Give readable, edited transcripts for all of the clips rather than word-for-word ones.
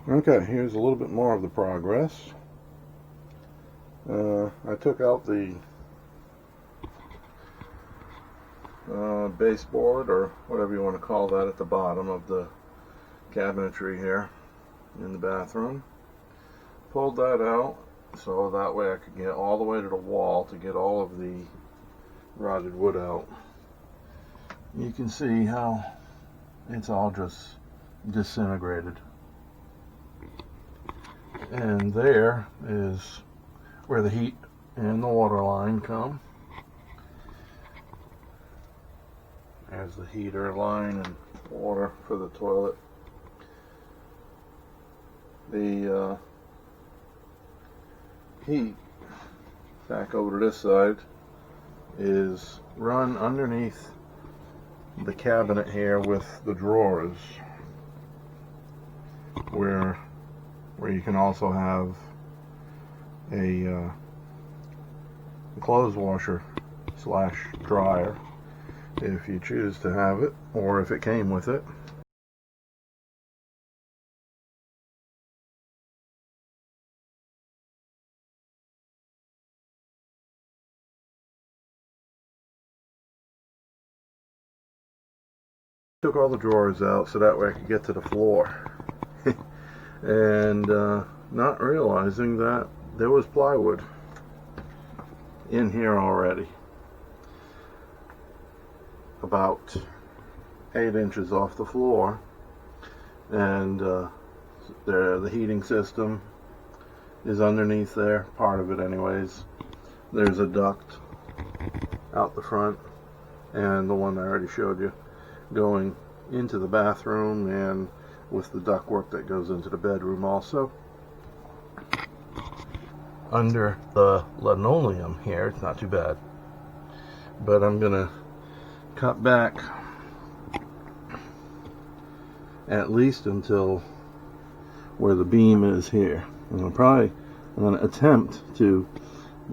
Okay, here's a little bit more of the progress. I took out the baseboard, or whatever you want to call that, at the bottom of the cabinetry here in the bathroom. Pulled that out so that way I could get all the way to the wall to get all of the rotted wood out. You can see how it's all just disintegrated. And there is where the heat and the water line come. There's the heater line and water for the toilet. The heat, back over to this side, is run underneath the cabinet here with the drawers, where you can also have a clothes washer / dryer if you choose to have it, or if it came with it. Took all the drawers out so that way I could get to the floor. And not realizing that there was plywood in here already, about 8 inches off the floor. And the heating system is underneath there, part of it anyways. There's a duct out the front, and the one I already showed you going into the bathroom, and with the ductwork that goes into the bedroom also. Under the linoleum here, it's not too bad, but I'm gonna cut back at least until where the beam is here. And I'm gonna attempt to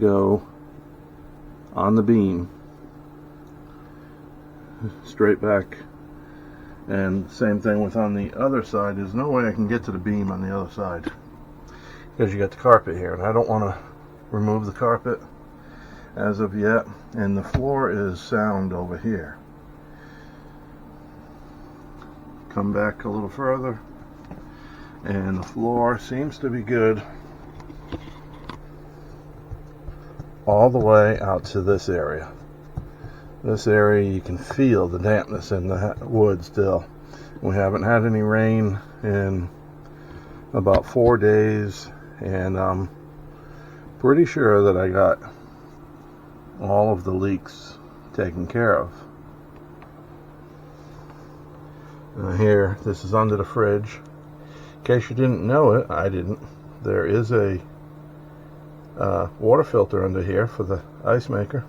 go on the beam straight back. And same thing with on the other side. There's no way I can get to the beam on the other side because you got the carpet here, and I don't want to remove the carpet as of yet. And the floor is sound over here. Come back a little further, and the floor seems to be good all the way out to this area. This area, you can feel the dampness in the wood still. We haven't had any rain in about 4 days, and I'm pretty sure that I got all of the leaks taken care of. Here, this is under the fridge. In case you didn't know it, I didn't. There is a water filter under here for the ice maker.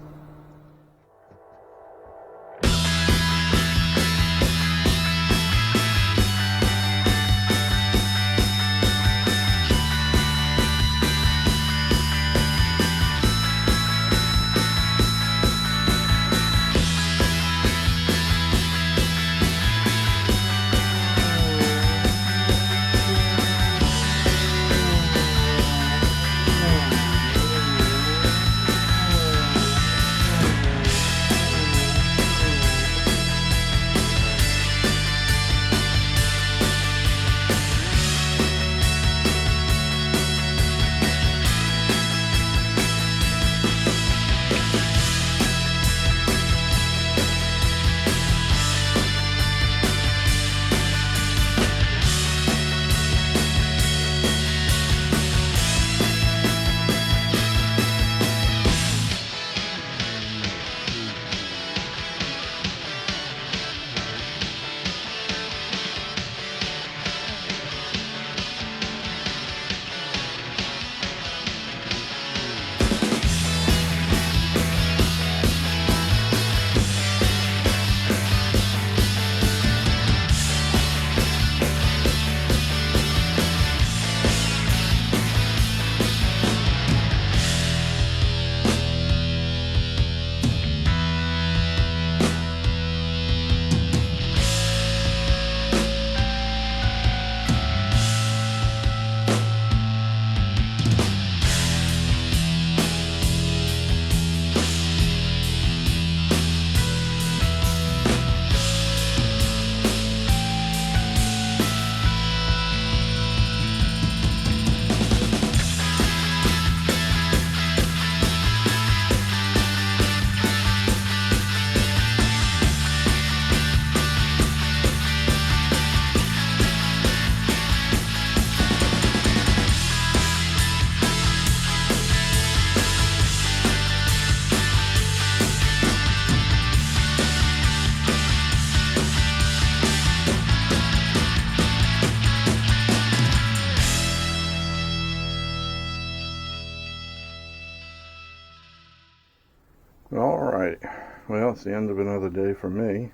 well, it's the end of another day for me.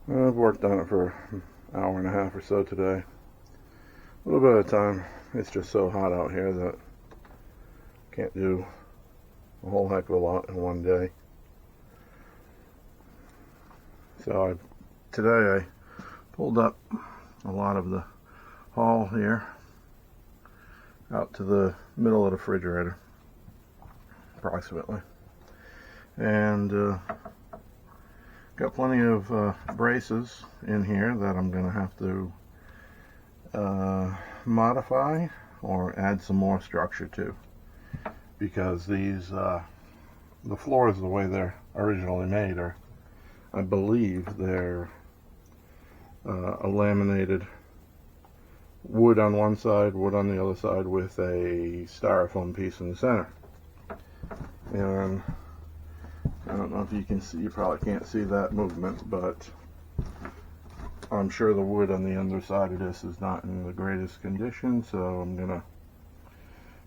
I've worked on it for an hour and a half or so today. A little bit of time. It's just so hot out here that I can't do a whole heck of a lot in one day. So today I pulled up a lot of the haul here out to the middle of the refrigerator, approximately. And got plenty of braces in here that I'm going to have to modify or add some more structure to, because these the floors, the way they're originally made, are, I believe they're a laminated wood on one side, wood on the other side, with a styrofoam piece in the center. And I don't know if you can see, you probably can't see that movement, but I'm sure the wood on the underside of this is not in the greatest condition, so I'm gonna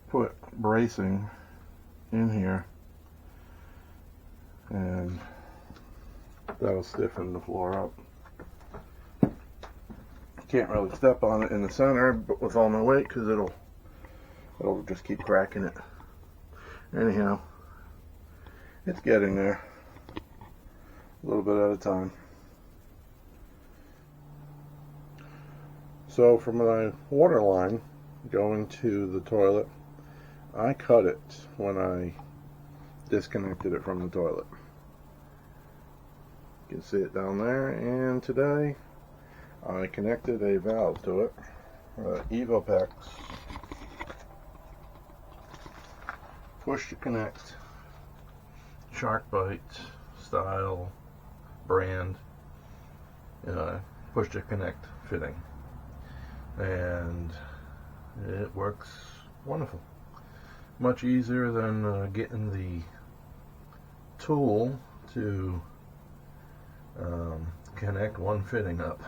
put bracing in here, and that'll stiffen the floor up. Can't really step on it in the center, but with all my weight, because it'll just keep cracking it. Anyhow, it's getting there, a little bit at a time. So from my water line going to the toilet, I cut it when I disconnected it from the toilet. You can see it down there, and today I connected a valve to it, Evopex push to connect shark bite style brand push to connect fitting, and it works wonderful. Much easier than getting the tool to connect one fitting up.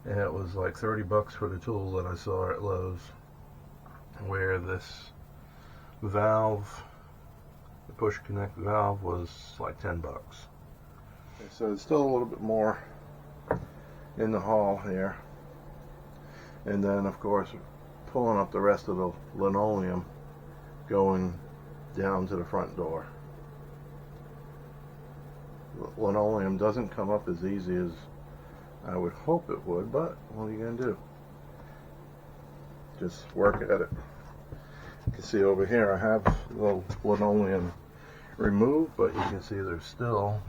And it was like 30 bucks for the tool that I saw at Lowe's, where this valve, the push connect valve, was like 10 bucks. Okay, so it's still a little bit more in the haul here. And then of course pulling up the rest of the linoleum going down to the front door. Linoleum doesn't come up as easy as I would hope it would, but what are you going to do? Just work at it. You can see over here I have the linoleum removed, but you can see there's still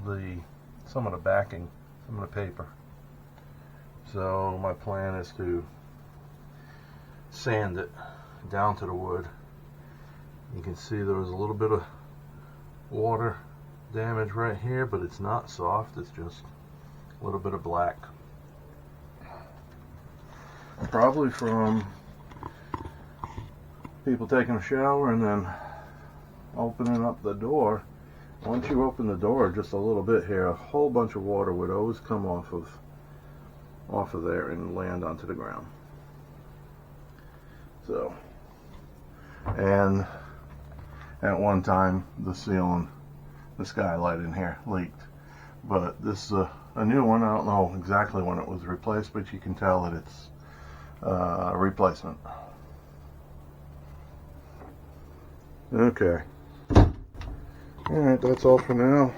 some of the backing, some of the paper. So my plan is to sand it down to the wood. You can see there was a little bit of water damage right here, but it's not soft, it's just a little bit of black. Probably from people taking a shower and then opening up the door. Once you open the door just a little bit here, a whole bunch of water would always come off of there and land onto the ground. So, and at one time the ceiling, the skylight in here leaked, but this is a new one. I don't know exactly when it was replaced, but you can tell that it's a replacement. Okay, alright, that's all for now.